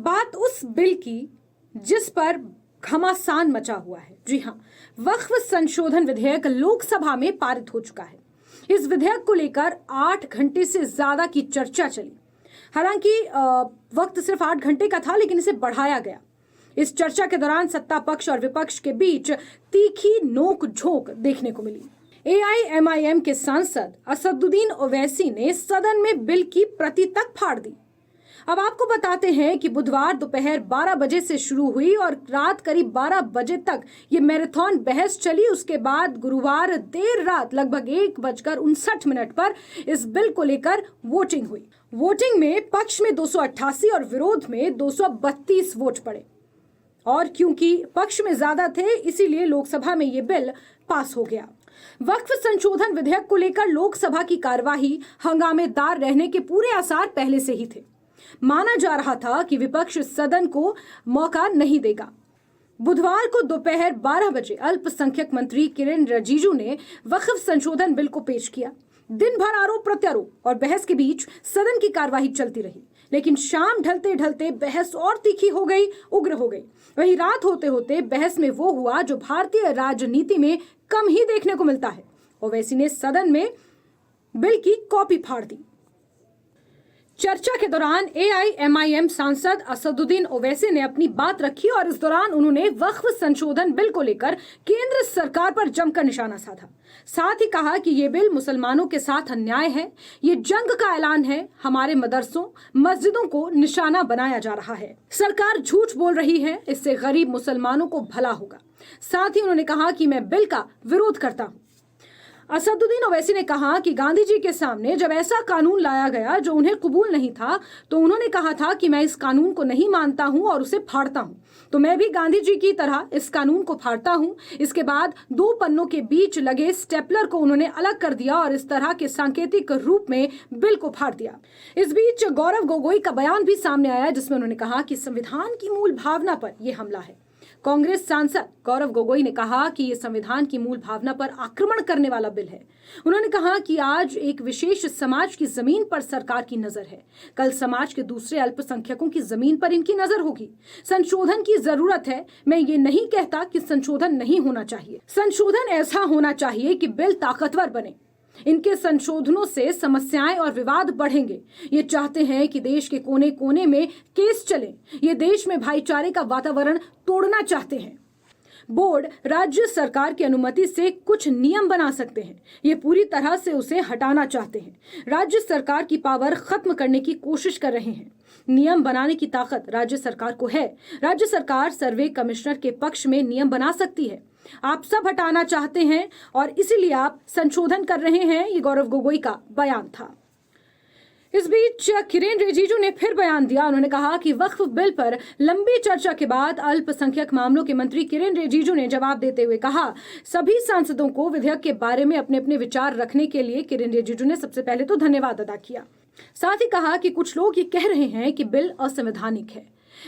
बात उस बिल की जिस पर घमासान मचा हुआ है। जी हाँ, वक्फ संशोधन विधेयक लोकसभा में पारित हो चुका है। इस विधेयक को लेकर 8 घंटे से ज्यादा की चर्चा चली। हालांकि वक्त सिर्फ 8 घंटे का था, लेकिन इसे बढ़ाया गया। इस चर्चा के दौरान सत्ता पक्ष और विपक्ष के बीच तीखी नोक झोंक देखने को मिली। AIMIM के सांसद असदुद्दीन ओवैसी ने सदन में बिल की प्रति तक फाड़ दी। अब आपको बताते हैं कि बुधवार दोपहर 12 बजे से शुरू हुई और रात करीब 12 बजे तक ये मैराथन बहस चली। उसके बाद गुरुवार देर रात लगभग 1:59 पर इस बिल को लेकर वोटिंग हुई। वोटिंग में पक्ष में 288 और विरोध में 232 वोट पड़े, और क्योंकि पक्ष में ज्यादा थे इसीलिए लोकसभा में ये बिल पास हो गया। वक्फ संशोधन विधेयक को लेकर लोकसभा की कार्यवाही हंगामेदार रहने के पूरे आसार पहले से ही थे। माना जा रहा था कि विपक्ष सदन को मौका नहीं देगा। बुधवार को दोपहर 12 बजे अल्पसंख्यक मंत्री किरेन रिजिजू ने वक्फ संशोधन बिल को पेश किया। दिन भर आरोप प्रत्यारोप और बहस के बीच सदन की कार्यवाही चलती रही, लेकिन शाम ढलते ढलते बहस और तीखी हो गई, उग्र हो गई। वही रात होते होते बहस में वो हुआ जो भारतीय राजनीति में कम ही देखने को मिलता है। ओवैसी ने सदन में बिल की कॉपी फाड़ दी। चर्चा के दौरान AIMIM सांसद असदुद्दीन ओवैसी ने अपनी बात रखी और इस दौरान उन्होंने वक्फ संशोधन बिल को लेकर केंद्र सरकार पर जमकर निशाना साधा। साथ ही कहा कि ये बिल मुसलमानों के साथ अन्याय है, ये जंग का ऐलान है, हमारे मदरसों मस्जिदों को निशाना बनाया जा रहा है, सरकार झूठ बोल रही है, इससे गरीब मुसलमानों को भला होगा। साथ ही उन्होंने कहा कि मैं बिल का विरोध करता हूँ। असदुद्दीन ओवैसी ने कहा कि गांधी जी के सामने जब ऐसा कानून लाया गया जो उन्हें कबूल नहीं था, तो उन्होंने कहा था कि मैं इस कानून को नहीं मानता हूं और उसे फाड़ता हूं, तो मैं भी गांधी जी की तरह इस कानून को फाड़ता हूं। इसके बाद 2 पन्नों के बीच लगे स्टेपलर को उन्होंने अलग कर दिया और इस तरह के सांकेतिक रूप में बिल को फाड़ दिया। इस बीच गौरव गोगोई का बयान भी सामने आया, जिसमें उन्होंने कहा कि संविधान की मूल भावना पर यह हमला है। कांग्रेस सांसद गौरव गोगोई ने कहा कि यह संविधान की मूल भावना पर आक्रमण करने वाला बिल है। उन्होंने कहा कि आज एक विशेष समाज की जमीन पर सरकार की नजर है, कल समाज के दूसरे अल्पसंख्यकों की जमीन पर इनकी नजर होगी। संशोधन की जरूरत है। मैं ये नहीं कहता कि संशोधन नहीं होना चाहिए। संशोधन ऐसा होना चाहिए कि बिल ताकतवर बने। इनके संशोधनों से समस्याएं और विवाद बढ़ेंगे। ये चाहते हैं कि देश के कोने कोने में केस चले। ये देश में भाईचारे का वातावरण तोड़ना चाहते हैं। बोर्ड राज्य सरकार की अनुमति से कुछ नियम बना सकते हैं, ये पूरी तरह से उसे हटाना चाहते हैं। राज्य सरकार की पावर खत्म करने की कोशिश कर रहे हैं। नियम बनाने की ताकत राज्य सरकार को है। राज्य सरकार सर्वे कमिश्नर के पक्ष में नियम बना सकती है। आप सब हटाना चाहते हैं और इसीलिए आप संशोधन कर रहे हैं, ये गौरव गोगोई का बयान था। इस बीच किरेन रिजिजू ने फिर बयान दिया। उन्होंने कहा कि वक्फ बिल पर लंबी चर्चा के बाद अल्पसंख्यक मामलों के मंत्री किरेन रिजिजू ने जवाब देते हुए कहा, सभी सांसदों को विधेयक के बारे में अपने अपने विचार रखने के लिए किरेन रिजिजू ने सबसे पहले तो धन्यवाद अदा किया। साथ ही कहा कि कुछ लोग ये कह रहे हैं कि बिल असंवैधानिक है।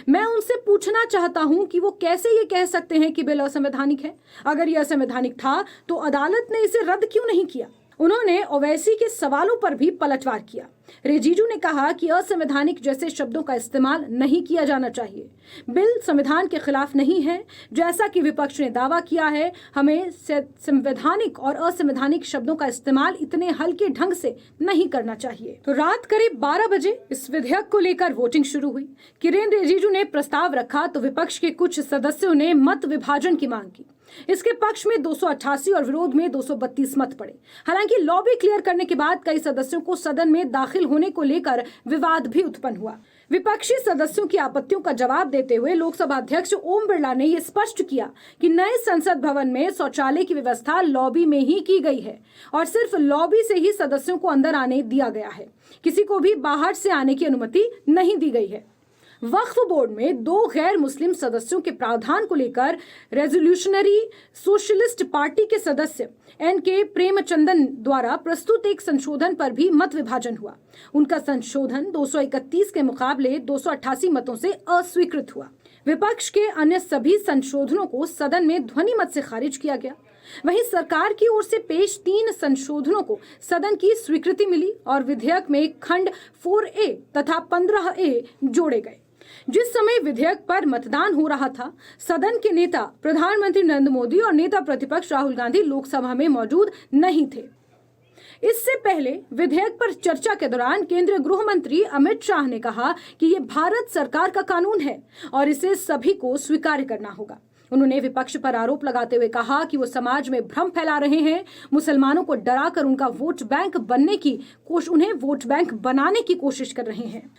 मैं उनसे पूछना चाहता हूं कि वो कैसे ये कह सकते हैं कि बिल असंवैधानिक है। अगर ये असंवैधानिक था तो अदालत ने इसे रद्द क्यों नहीं किया। उन्होंने ओवैसी के सवालों पर भी पलटवार किया। रिजिजू ने कहा कि असंवैधानिक जैसे शब्दों का इस्तेमाल नहीं किया जाना चाहिए। बिल संविधान के खिलाफ नहीं है, जैसा कि विपक्ष ने दावा किया है। हमें संवैधानिक और असंवैधानिक शब्दों का इस्तेमाल इतने हल्के ढंग से नहीं करना चाहिए। तो रात करीब 12 बजे इस विधेयक को लेकर वोटिंग शुरू हुई। किरेन रिजिजू ने प्रस्ताव रखा तो विपक्ष के कुछ सदस्यों ने मत विभाजन की मांग की। इसके पक्ष में 288 और विरोध में 232 मत पड़े। हालांकि लॉबी क्लियर करने के बाद कई सदस्यों को सदन में दाखिल होने को लेकर विवाद भी उत्पन्न हुआ। विपक्षी सदस्यों की आपत्तियों का जवाब देते हुए लोकसभा अध्यक्ष ओम बिरला ने यह स्पष्ट किया कि नए संसद भवन में शौचालय की व्यवस्था लॉबी में ही की गई है और सिर्फ लॉबी से ही सदस्यों को अंदर आने दिया गया है। किसी को भी बाहर से आने की अनुमति नहीं दी गई है। वक्फ बोर्ड में 2 गैर मुस्लिम सदस्यों के प्रावधान को लेकर रेजोल्यूशनरी सोशलिस्ट पार्टी के सदस्य NK प्रेमचंदन द्वारा प्रस्तुत एक संशोधन पर भी मत विभाजन हुआ। उनका संशोधन 231 के मुकाबले 288 मतों से अस्वीकृत हुआ। विपक्ष के अन्य सभी संशोधनों को सदन में ध्वनि मत से खारिज किया गया। वहीं सरकार की ओर से पेश 3 संशोधनों को सदन की स्वीकृति मिली और विधेयक में खंड 4A तथा 15A जोड़े गए। जिस समय विधेयक पर मतदान हो रहा था, सदन के नेता प्रधानमंत्री नरेंद्र मोदी और नेता प्रतिपक्ष राहुल गांधी लोकसभा में मौजूद नहीं थे। इससे पहले विधेयक पर चर्चा के दौरान केंद्रीय गृह मंत्री अमित शाह ने कहा कि ये भारत सरकार का कानून है और इसे सभी को स्वीकार करना होगा। उन्होंने विपक्ष पर आरोप लगाते हुए कहा कि वो समाज में भ्रम फैला रहे हैं, मुसलमानों को डराकर उनका वोट बैंक उन्हें वोट बैंक बनाने की कोशिश कर रहे हैं।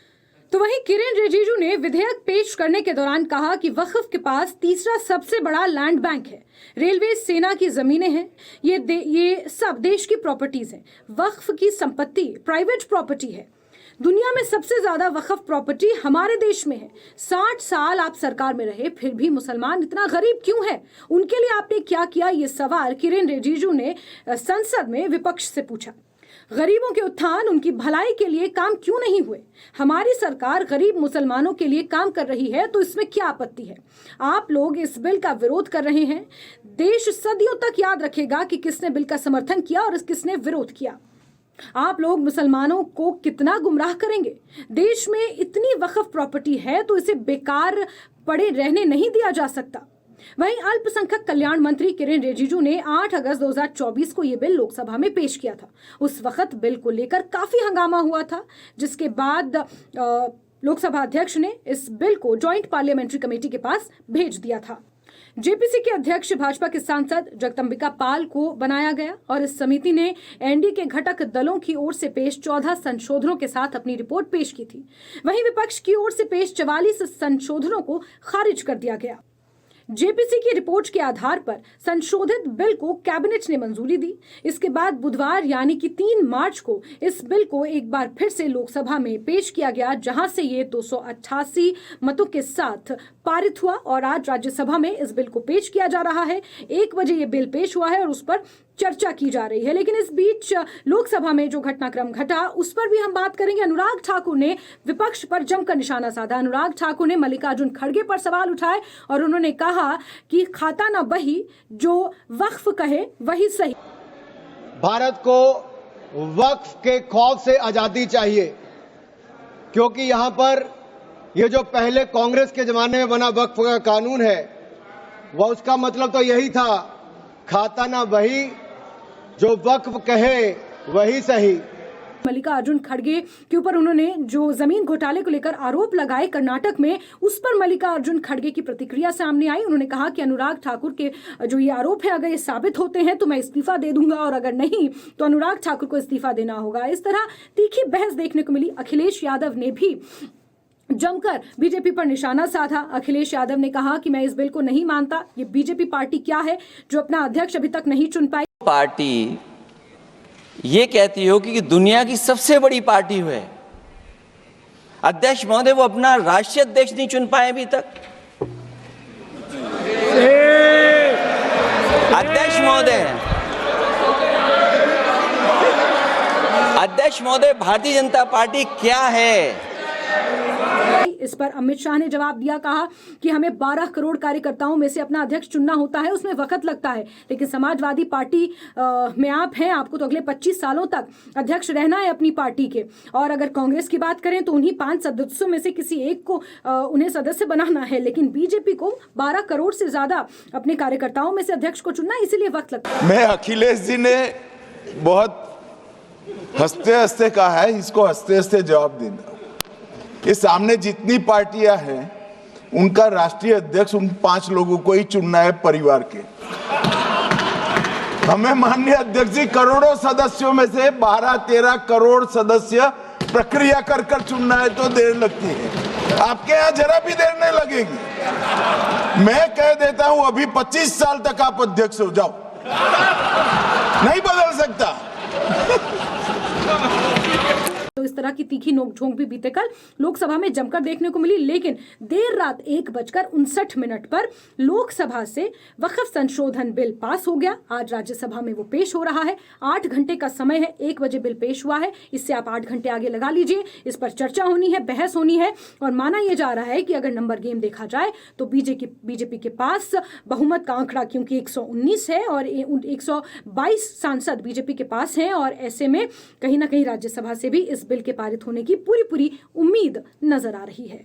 तो वहीं किरेन रिजिजू ने विधेयक पेश करने के दौरान कहा कि वक्फ के पास तीसरा सबसे बड़ा लैंड बैंक है, रेलवे, सेना की जमीनें हैं, ये सब देश की प्रॉपर्टीज हैं। वक्फ की संपत्ति प्राइवेट प्रॉपर्टी है। दुनिया में सबसे ज्यादा वक्फ प्रॉपर्टी हमारे देश में है। 60 साल आप सरकार में रहे, फिर भी मुसलमान इतना गरीब क्यों है? उनके लिए आपने क्या किया? ये सवाल किरेन रिजिजू ने संसद में विपक्ष से पूछा। गरीबों के उत्थान, उनकी भलाई के लिए काम क्यों नहीं हुए? हमारी सरकार गरीब मुसलमानों के लिए काम कर रही है, तो इसमें क्या आपत्ति है? आप लोग इस बिल का विरोध कर रहे हैं। देश सदियों तक याद रखेगा कि किसने बिल का समर्थन किया और किसने विरोध किया। आप लोग मुसलमानों को कितना गुमराह करेंगे? देश में इतनी वक्फ प्रॉपर्टी है तो इसे बेकार पड़े रहने नहीं दिया जा सकता। वहीं अल्पसंख्यक कल्याण मंत्री किरेन रिजिजू ने 8 अगस्त 2024 को यह बिल लोकसभा में पेश किया था। उस वक्त बिल को लेकर काफी हंगामा हुआ था, जिसके बाद लोकसभा अध्यक्ष ने इस बिल को जॉइंट पार्लियामेंट्री कमेटी के पास भेज दिया था। जेपीसी के अध्यक्ष भाजपा के सांसद जगदंबिका पाल को बनाया गया और इस समिति ने एनडीए के घटक दलों की ओर से पेश 14 संशोधनों के साथ अपनी रिपोर्ट पेश की थी। वहीं विपक्ष की ओर से पेश 44 संशोधनों को खारिज कर दिया गया। जेपीसी की रिपोर्ट के आधार पर संशोधित बिल को कैबिनेट ने मंजूरी दी। इसके बाद बुधवार यानी कि 3 मार्च को इस बिल को एक बार फिर से लोकसभा में पेश किया गया, जहां से ये 288 मतों के साथ पारित हुआ और आज राज्यसभा में इस बिल को पेश किया जा रहा है। 1 बजे ये बिल पेश हुआ है और उस पर चर्चा की जा रही है। लेकिन इस बीच लोकसभा में जो घटनाक्रम घटा उस पर भी हम बात करेंगे। अनुराग ठाकुर ने विपक्ष पर जमकर निशाना साधा। अनुराग ठाकुर ने मल्लिकार्जुन खड़गे पर सवाल उठाए और उन्होंने कहा कि खाता ना बही, जो वक्फ कहे वही सही। भारत को वक्फ के खौफ से आजादी चाहिए, क्योंकि यहां पर ये जो पहले कांग्रेस के जमाने में बना वक्फ का कानून है, वह उसका मतलब तो यही था, खाता ना बही, जो वक्फ कहे वही सही। मल्लिकार्जुन खड़गे के ऊपर उन्होंने जो जमीन घोटाले को लेकर आरोप लगाए कर्नाटक में, उस पर मल्लिकार्जुन खड़गे की प्रतिक्रिया सामने आई। उन्होंने कहा कि अनुराग ठाकुर के जो ये आरोप है, अगर ये साबित होते हैं तो मैं इस्तीफा दे दूंगा और अगर नहीं तो अनुराग ठाकुर को इस्तीफा देना होगा। इस तरह तीखी बहस देखने को मिली। अखिलेश यादव ने भी जमकर बीजेपी पर निशाना साधा। अखिलेश यादव ने कहा कि मैं इस बिल को नहीं मानता। ये बीजेपी पार्टी क्या है जो अपना अध्यक्ष अभी तक नहीं चुन पाई? पार्टी ये कहती हो कि दुनिया की सबसे बड़ी पार्टी है, अध्यक्ष महोदय वो अपना राष्ट्रीय अध्यक्ष नहीं चुन पाए अभी तक। अध्यक्ष महोदय भारतीय जनता पार्टी क्या है? इस पर अमित शाह ने जवाब दिया, कहा कि हमें 12 करोड़ कार्यकर्ताओं में से अपना अध्यक्ष चुनना होता है, उसमें वक्त लगता है, लेकिन समाजवादी पार्टी में आप हैं, आपको तो अगले 25 सालों तक अध्यक्ष रहना है अपनी पार्टी के। और अगर कांग्रेस की बात करें तो उन्हीं 5 सदस्यों में से किसी एक को उन्हें सदस्य बनाना है, लेकिन बीजेपी को 12 करोड़ से ज्यादा अपने कार्यकर्ताओं में से अध्यक्ष को चुनना, इसीलिए वक्त लगता है। मैं अखिलेश जी ने बहुत हंसते हंसते कहा है, इसको हंसते हंसते जवाब देना। ये सामने जितनी पार्टियां हैं उनका राष्ट्रीय अध्यक्ष उन 5 लोगों को ही चुनना है परिवार के। हमें माननीय अध्यक्ष जी करोड़ों सदस्यों में से 12-13 करोड़ सदस्य प्रक्रिया कर कर चुनना है तो देर लगती है। आपके यहाँ जरा भी देर नहीं लगेगी। मैं कह देता हूं अभी 25 साल तक आप अध्यक्ष हो जाओ, नहीं बदल सकता। तो इस तरह की तीखी नोकझोंक भी बीते कल लोकसभा में जमकर देखने को मिली। लेकिन देर रात 1:59 पर लोकसभा से वक्फ संशोधन बिल पास हो गया। आज राज्यसभा में वो पेश हो रहा है। 8 घंटे का समय है, 1 बजे बिल पेश हुआ है। इससे आप 8 घंटे आगे लगा लीजिए। इस पर चर्चा होनी है, बहस होनी है और माना यह जा रहा है कि अगर नंबर गेम देखा जाए तो बीजेपी के पास बहुमत का आंकड़ा क्योंकि 119 है और 122 सांसद बीजेपी के पास हैं और ऐसे में कहीं ना कहीं राज्यसभा से भी इस बिल के पारित होने की पूरी उम्मीद नजर आ रही है।